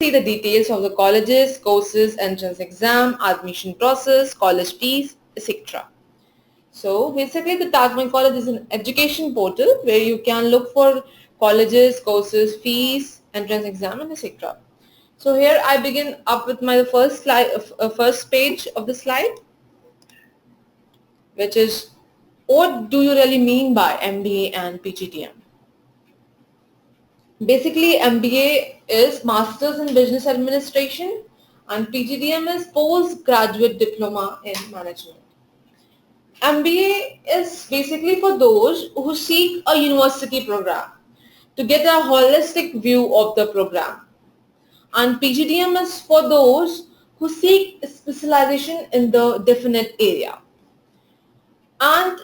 See the details of the colleges, courses, entrance exam, admission process, college fees, etc. So basically the Taj Mahal College is an education portal where you can look for colleges, courses, fees, entrance exam and etc. So here I begin up with my first slide, first page of the slide, which is what do you really mean by MBA and PGDM? Basically MBA is Masters in Business Administration and PGDM is Postgraduate Diploma in Management. MBA is basically for those who seek a university program to get a holistic view of the program. And PGDM is for those who seek specialization in the definite area. And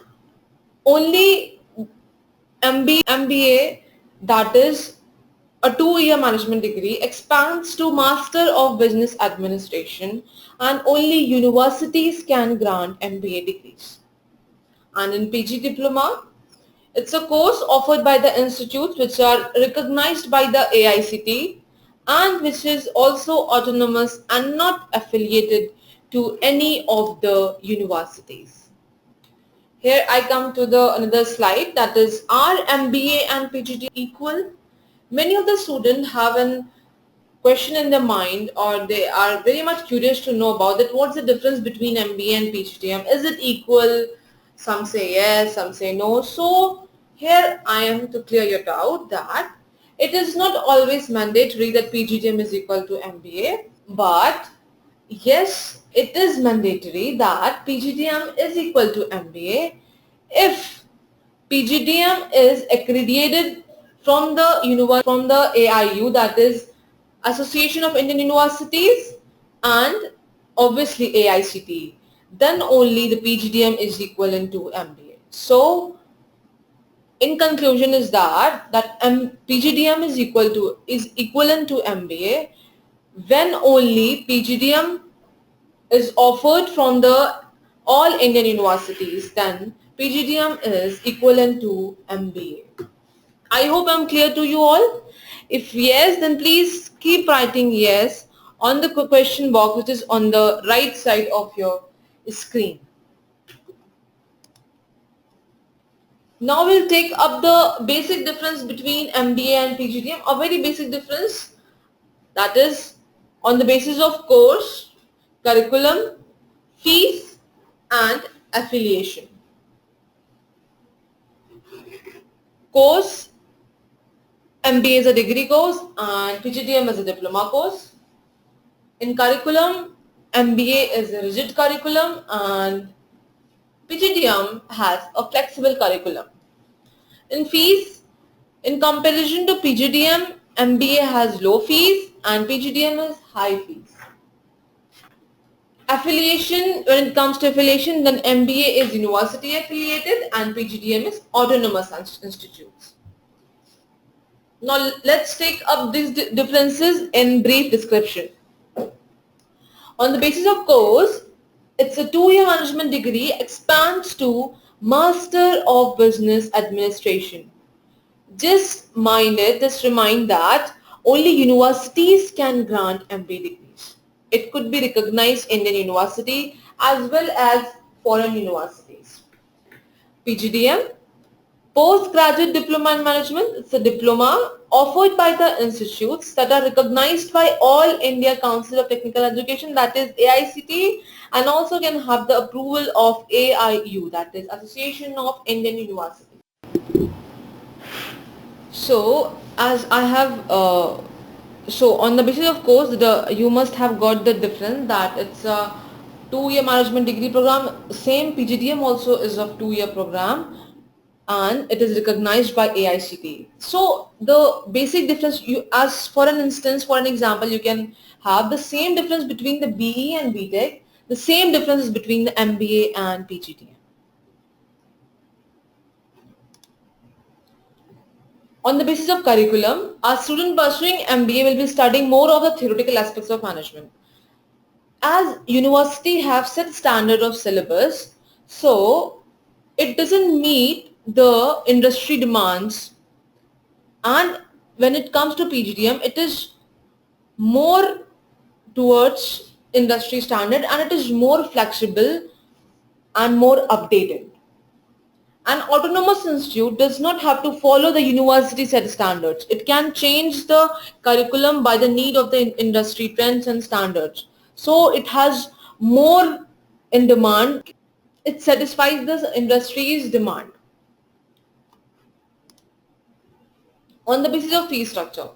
only MBA, that is a 2-year management degree, expands to Master of Business Administration, and only universities can grant MBA degrees. And in PG Diploma, it's a course offered by the institutes which are recognized by the AICTE and which is also autonomous and not affiliated to any of the universities. Here I come to the another slide, that is, are MBA and PGDM equal? Many of the students have a question in their mind, or they are very much curious to know about that. What's the difference between MBA and PGDM? Is it equal? Some say yes, some say no. So here I am to clear your doubt that it is not always mandatory that PGDM is equal to MBA, but yes, it is mandatory that PGDM is equal to MBA if PGDM is accredited from the AIU, that is Association of Indian Universities, and obviously AICTE. Then only the PGDM is equivalent to MBA. So in conclusion is that PGDM is equivalent to MBA when only PGDM is offered from the all Indian universities, then PGDM is equivalent to MBA. I hope I'm clear to you all. If yes, then please keep writing yes on the question box which is on the right side of your screen. Now we'll take up the basic difference between MBA and PGDM, a very basic difference, that is on the basis of course, curriculum, fees and affiliation. Course, MBA is a degree course and PGDM is a diploma course. In curriculum, MBA is a rigid curriculum and PGDM has a flexible curriculum. In fees, in comparison to PGDM, MBA has low fees and PGDM has high fees. Affiliation, when it comes to affiliation, then MBA is university affiliated and PGDM is autonomous institutes. Now let's take up these differences in brief description. On the basis of course, it's a 2-year management degree expands to Master of Business Administration. Just remind that only universities can grant MBA degrees. It could be recognized Indian university as well as foreign universities. PGDM, Postgraduate Diploma in Management, it's a diploma offered by the institutes that are recognized by All India Council of Technical Education, that is AICTE, and also can have the approval of AIU, that is Association of Indian Universities. So as I have so on the basis of course, you must have got the difference that it's a 2-year management degree program. Same PGDM also is a 2-year program and it is recognized by AICTE. So the basic difference, as for an instance, for an example, you can have the same difference between the BE and BTech, the same difference is between the MBA and PGDM. On the basis of curriculum, a student pursuing MBA will be studying more of the theoretical aspects of management. As university have set standard of syllabus, so it doesn't meet the industry demands, and when it comes to PGDM, it is more towards industry standard, and it is more flexible and more updated. An autonomous institute does not have to follow the university set standards. It can change the curriculum by the need of the industry trends and standards. So it has more in demand. It satisfies the industry's demand. On the basis of fee structure,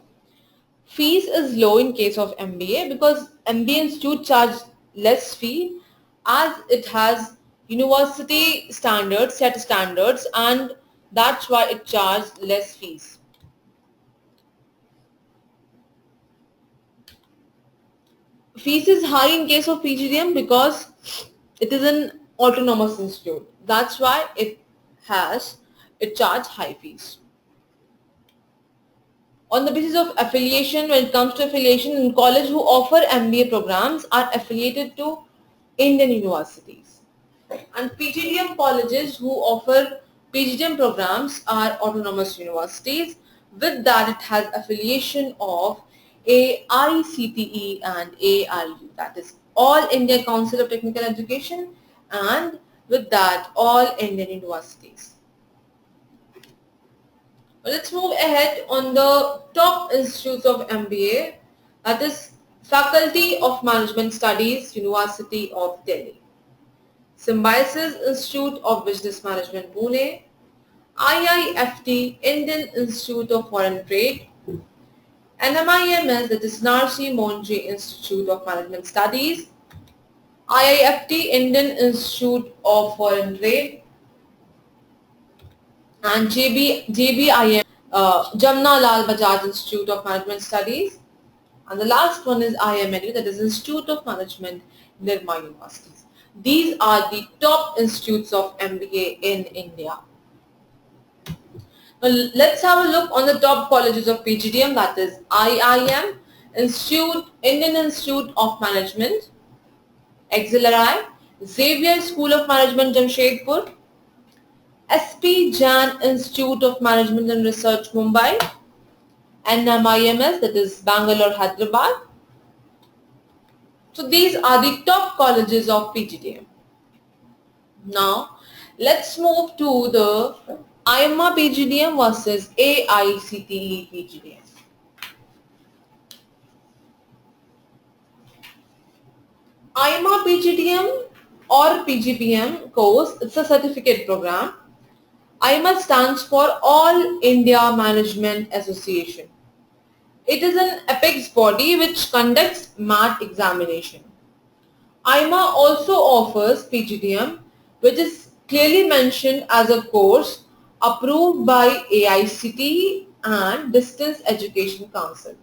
fees is low in case of MBA because MBA institute charge less fee as it has university standards, set standards, and that's why it charges less fees. Fees is high in case of PGDM because it is an autonomous institute. That's why it charges high fees. On the basis of affiliation, when it comes to affiliation, in college who offer MBA programs are affiliated to Indian universities. And PGDM colleges who offer PGDM programs are autonomous universities. With that, it has affiliation of AICTE and AIU, that is All India Council of Technical Education, and with that, all Indian universities. Let's move ahead on the top institutes of MBA, that is Faculty of Management Studies, University of Delhi, Symbiosis Institute of Business Management, Pune, IIFT, Indian Institute of Foreign Trade, NMIMS, that is Narsi Monjee Institute of Management Studies, IIFT, Indian Institute of Foreign Trade, and JBIM, Jamna Lal Bajaj Institute of Management Studies, and the last one is IMNU, that is Institute of Management, Nirma Universities. These are the top institutes of MBA in India. Now let's have a look on the top colleges of PGDM, that is IIM, Indian Institute of Management, XLRI, Xavier School of Management, Jamshedpur, SP Jain Institute of Management and Research, Mumbai, NMIMS, that is Bangalore, Hyderabad. So these are the top colleges of PGDM. Now let's move to the IMA PGDM versus AICTE PGDM. IMA PGDM or PGPM course, it's a certificate program. IMA stands for All India Management Association. It is an apex body which conducts MAT examination. IMA also offers PGDM, which is clearly mentioned as a course approved by AICTE and Distance Education Council.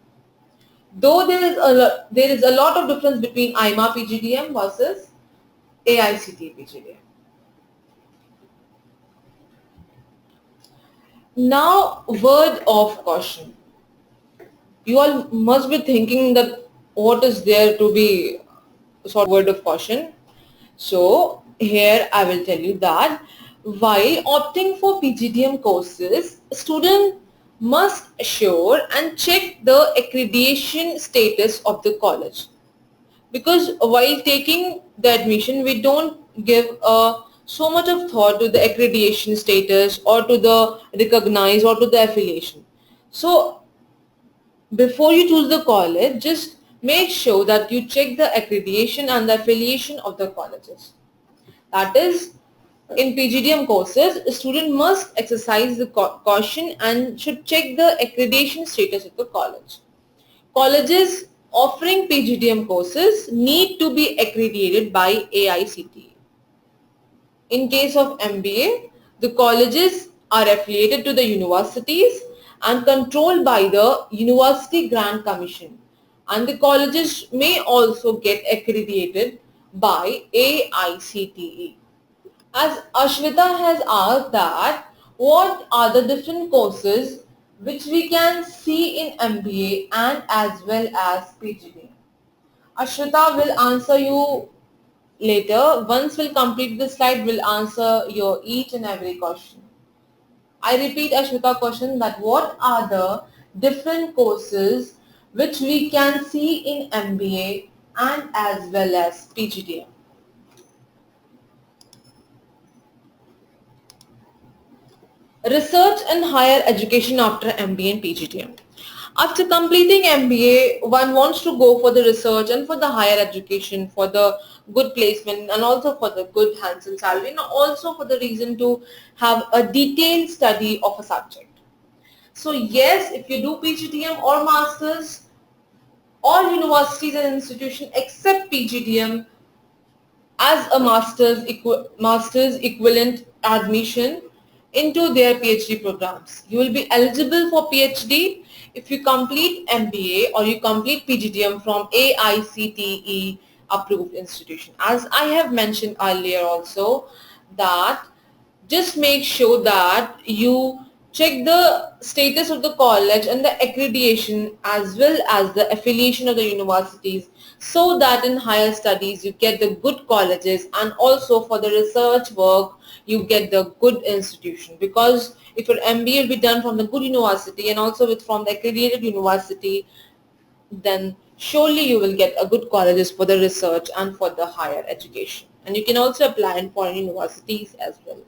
Though there is a lot of difference between IMA PGDM versus AICTE PGDM. Now, word of caution. You all must be thinking that what is there to be sort of word of caution. So here I will tell you that while opting for PGDM courses, a student must assure and check the accreditation status of the college. Because while taking the admission, we don't give so much of thought to the accreditation status or to the recognize or to the affiliation. So before you choose the college, just make sure that you check the accreditation and the affiliation of the colleges. That is, in PGDM courses, a student must exercise the caution and should check the accreditation status of the college. Colleges offering PGDM courses need to be accredited by AICTE. In case of MBA, the colleges are affiliated to the universities and controlled by the University Grant Commission, and the colleges may also get accredited by AICTE. As Ashwita has asked that what are the different courses which we can see in MBA and as well as PGDM. Ashwita will answer you later. Once we'll complete the slide, we'll answer your each and every question. I repeat Ashwita question that what are the different courses which we can see in MBA and as well as PGDM. Research and higher education after MBA and PGDM. After completing MBA, one wants to go for the research and for the higher education, for the good placement and also for the good handsome salary, and also for the reason to have a detailed study of a subject. So yes, if you do PGDM or masters, all universities and institutions except PGDM as a master's equivalent admission into their PhD programs. You will be eligible for PhD if you complete MBA or you complete PGDM from AICTE approved institution. As I have mentioned earlier also, that just make sure that you check the status of the college and the accreditation as well as the affiliation of the universities, so that in higher studies you get the good colleges and also for the research work you get the good institution. Because if your MBA will be done from the good university and also from the accredited university, then surely you will get a good colleges for the research and for the higher education. And you can also apply in foreign universities as well.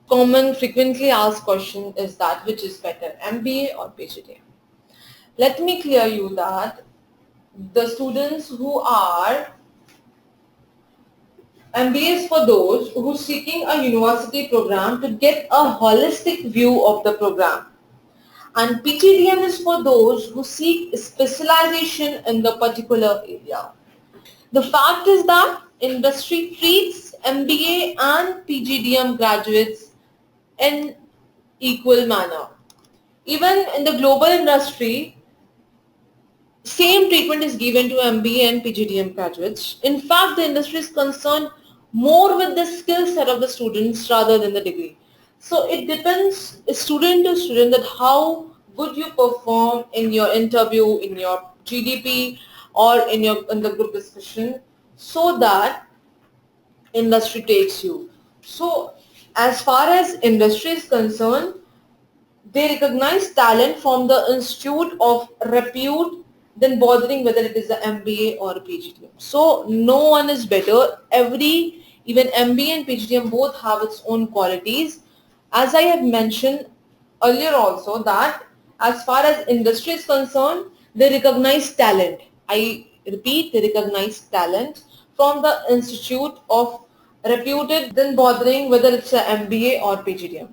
Common frequently asked question is that which is better, MBA or PGDM? Let me clear you that the students who are MBA is for those who are seeking a university program to get a holistic view of the program, and PGDM is for those who seek specialization in the particular area. The fact is that industry treats MBA and PGDM graduates in equal manner. Even in the global industry, same treatment is given to MBA and PGDM graduates. In fact, the industry is concerned more with the skill set of the students rather than the degree. So it depends student to student that how good you perform in your interview, in your GDP or in the group discussion, so that industry takes you. So as far as industry is concerned, they recognize talent from the institute of repute than bothering whether it is the MBA or PGDM. So no one is better. Even MBA and PGDM both have its own qualities. As I have mentioned earlier also, that as far as industry is concerned, they recognize talent. I repeat, they recognize talent from the institute of reputed than bothering whether it's a MBA or PGDM.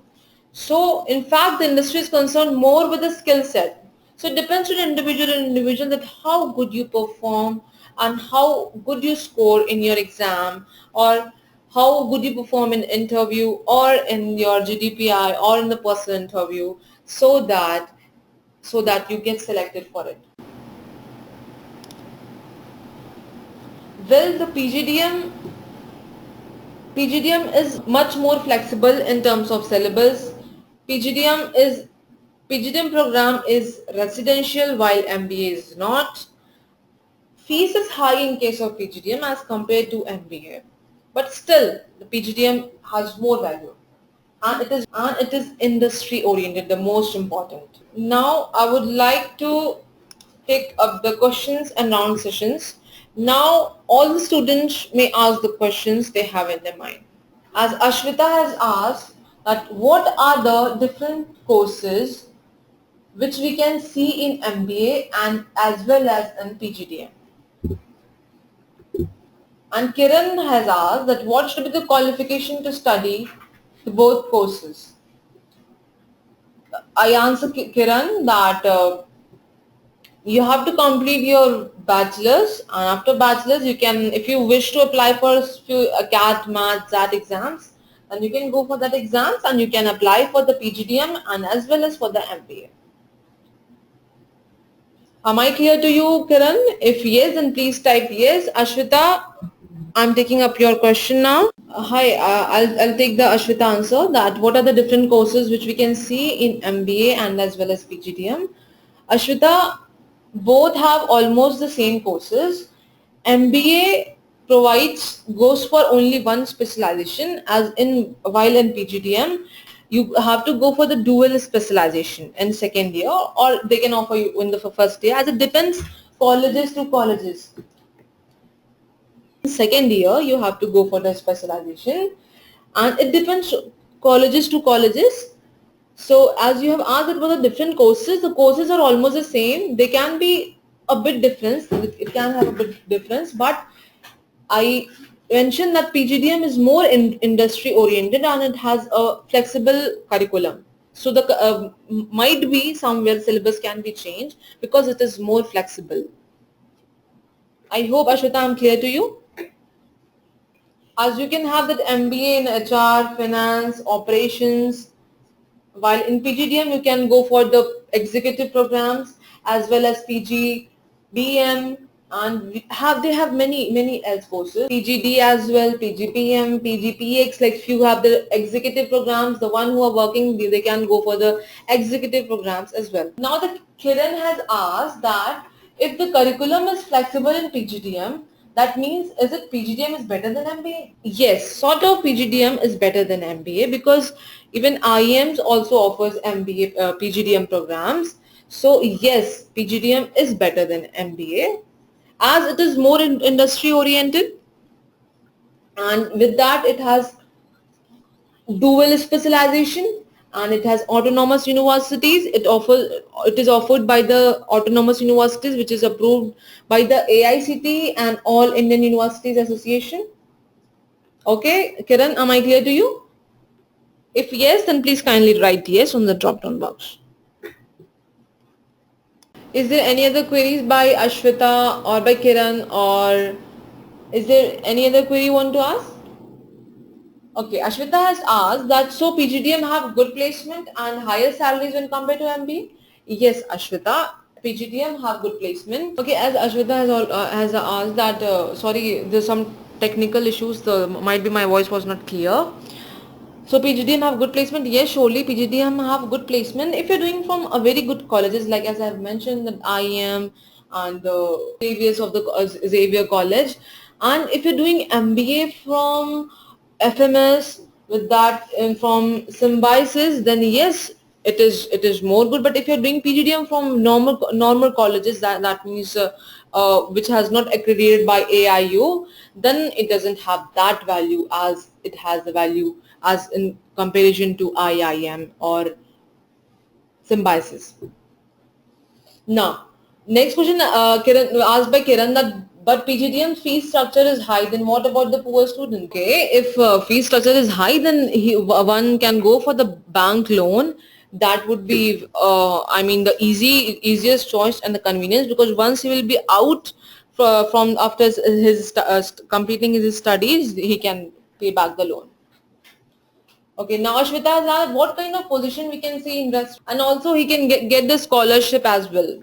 So in fact, the industry is concerned more with the skill set. So it depends on individual that how good you perform and how good you score in your exam, or how good you perform in interview or in your GDPI or in the personal interview, so that you get selected for it. Well, the PGDM is much more flexible in terms of syllabus. PGDM program is residential while MBA is not. Fees is high in case of PGDM as compared to MBA, but still the PGDM has more value, and it is industry oriented, the most important. Now I would like to take up the questions and round sessions. Now all the students may ask the questions they have in their mind. As Ashwita has asked that what are the different courses which we can see in MBA and as well as in PGDM. And Kiran has asked that what should be the qualification to study both courses. I answer Kiran that you have to complete your bachelor's, and after bachelor's you can, if you wish to apply for a few CAT, Math, XAT exams, then you can go for that exams and you can apply for the PGDM and as well as for the MBA. Am I clear to you, Kiran? If yes, then please type yes. Ashwita, I'm taking up your question now. Hi, I'll take the Ashwita answer that what are the different courses which we can see in MBA and as well as PGDM. Ashwita, both have almost the same courses. MBA goes for only one specialization, as in while in PGDM you have to go for the dual specialization in second year, or they can offer you in the first year, as it depends colleges to colleges. Second year you have to go for the specialization, and it depends colleges to colleges. So as you have asked about the different courses, the courses are almost the same. They can be a bit different. It can have a bit difference, but I mentioned that PGDM is more industry oriented and it has a flexible curriculum. So the might be somewhere syllabus can be changed because it is more flexible. I hope, Ashwita, I'm clear to you. As you can have that MBA in HR, finance, operations, while in PGDM you can go for the executive programs as well as PGDM, and they have many else courses, PGD as well, PGPM, PGPX. Like if you have the executive programs, the one who are working, they can go for the executive programs as well. Now the Kiran has asked that if the curriculum is flexible in PGDM, that means, is it PGDM is better than MBA? Yes, sort of PGDM is better than MBA, because even IIMs also offers MBA PGDM programs. So yes, PGDM is better than MBA as it is more industry oriented, and with that it has dual specialization, and it has autonomous universities. It is offered by the autonomous universities, which is approved by the AICTE and All Indian Universities Association. Okay, Kiran, am I clear to you? If yes, then please kindly write yes on the drop down box. Is there any other queries by Ashwita or by Kiran, or is there any other query you want to ask? Okay, Ashwita has asked that, so PGDM have good placement and higher salaries when compared to MBA? Yes, Ashwita, PGDM have good placement. Okay, as Ashwita has asked that, sorry, there's some technical issues, might be my voice was not clear. So PGDM have good placement? Yes, surely PGDM have good placement if you're doing from a very good colleges, like as I've mentioned that IIM and the Xavier's of the Xavier College, and if you're doing MBA from FMS with that from Symbiosis, then yes, it is more good. But if you're doing PGDM from normal colleges, that means which has not accredited by AIU, then it doesn't have that value as it has the value as in comparison to IIM or Symbiosis. Now, next question Kiran, asked by Kiran, that but PGDM fee structure is high, then what about the poor student? Okay, if fee structure is high, then one can go for the bank loan. That would be, I mean, the easiest choice and the convenience, because once he will be out from after his completing his studies, he can pay back the loan. Okay, now Ashwita has asked what kind of position we can see in rest, and also he can get the scholarship as well.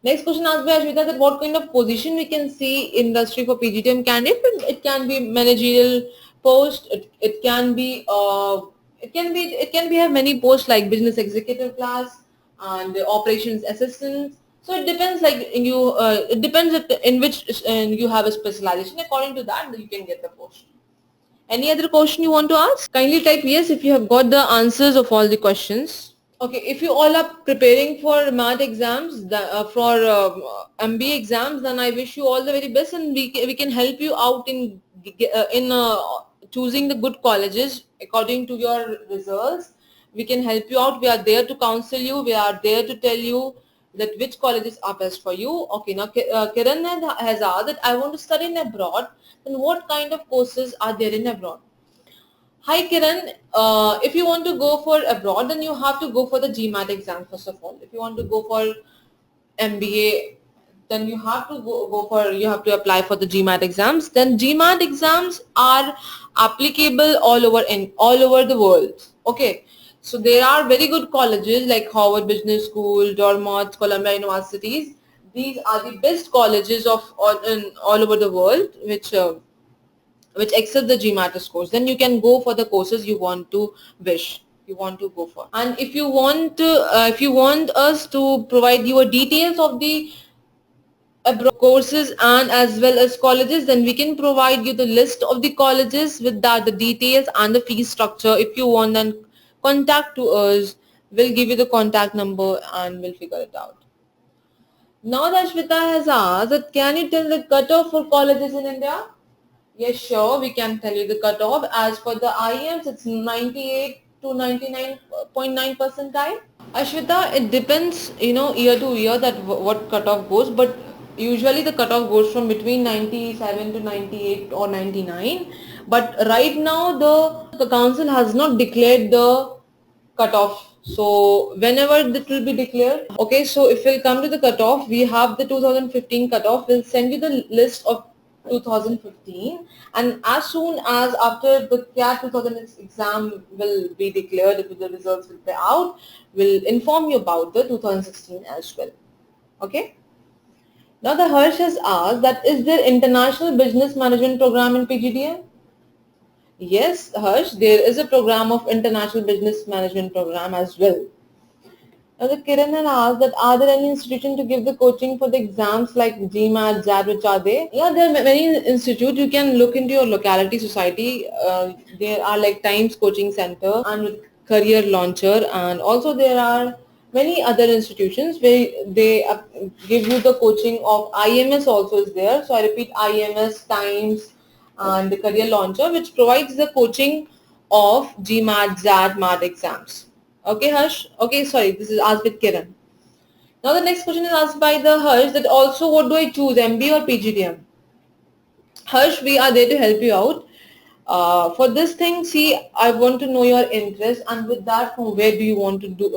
Next question asked by Ashwita, that what kind of position we can see industry for PGDM candidate. It can be managerial post. It can be have many posts like business executive class and operations assistants. So it depends. It depends in which you have a specialization. According to that, you can get the post. Any other question you want to ask? Kindly type yes if you have got the answers of all the questions. Okay, if you all are preparing for math exams, for MBA exams, then I wish you all the very best, and we can help you out in choosing the good colleges according to your results. We can help you out. We are there to counsel you. We are there to tell you that which colleges are best for you. Okay, now Kiran has asked that I want to study in abroad. Then what kind of courses are there in abroad? Hi Kiran, if you want to go for abroad, then you have to go for the GMAT exam first of all. If you want to go for MBA, then you have to you have to apply for the GMAT exams. Then GMAT exams are applicable all over the world. Okay, so there are very good colleges like Harvard Business School, Dartmouth, Columbia universities. These are the best colleges of all over the world, which accept the GMAT scores. Then you can go for the courses you want to go for. And if you want us to provide you a details of the abroad courses and as well as colleges, then we can provide you the list of the colleges with that, the details and the fee structure. If you want, then contact to us. We'll give you the contact number and we'll figure it out. Now that Shweta has asked that can you tell the cutoff for colleges in India? Yes, sure, we can tell you the cutoff. As for the IEMs, it's 98 to 99.9 percentile. Ashwita, it depends, year to year that what cutoff goes, but usually the cutoff goes from between 97 to 98 or 99. But right now the council has not declared the cutoff. So whenever it will be declared, okay, so if we'll come to the cutoff, we have the 2015 cutoff. We'll send you the list of 2015, and as soon as after the CAT 2000 exam will be declared, if the results will be out, we'll inform you about the 2016 as well. Okay. Now the Harsh has asked that is there international business management program in PGDM? Yes, Harsh, there is a program of international business management program as well. Now the Kiran had asked that are there any institutions to give the coaching for the exams like GMAT, JAT, which are they? Yeah, there are many institutes. You can look into your locality society. There are like Times Coaching Center and with Career Launcher, and also there are many other institutions where they give you the coaching of IMS also is there. So I repeat, IMS, Times and the Career Launcher, which provides the coaching of GMAT, JAT, MAT exams. Okay, Harsh. Okay, sorry, this is asked with Kiran. Now the next question is asked by the Harsh that also what do I choose, MBA or PGDM? Harsh, we are there to help you out. For this thing, see, I want to know your interest, and with that, from where do you want to do?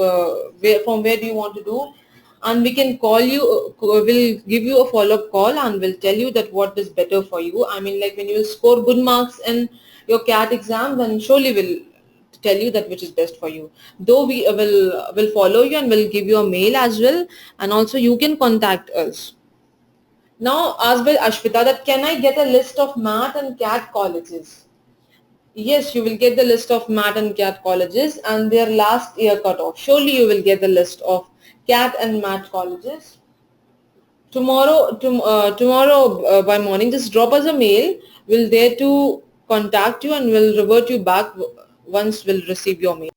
From where do you want to do? And we can call you. We'll give you a follow-up call, and we'll tell you that what is better for you. I mean, like when you score good marks in your CAT exam, then surely we'll tell you that which is best for you. Though we will follow you and will give you a mail as well, and also you can contact us. Now asked by Ashwita that can I get a list of MAT and CAT colleges? Yes, you will get the list of MAT and CAT colleges and their last year cutoff. Surely you will get the list of CAT and MAT colleges. Tomorrow by morning, just drop us a mail. We'll there to contact you and we'll revert you back once we'll receive your mail.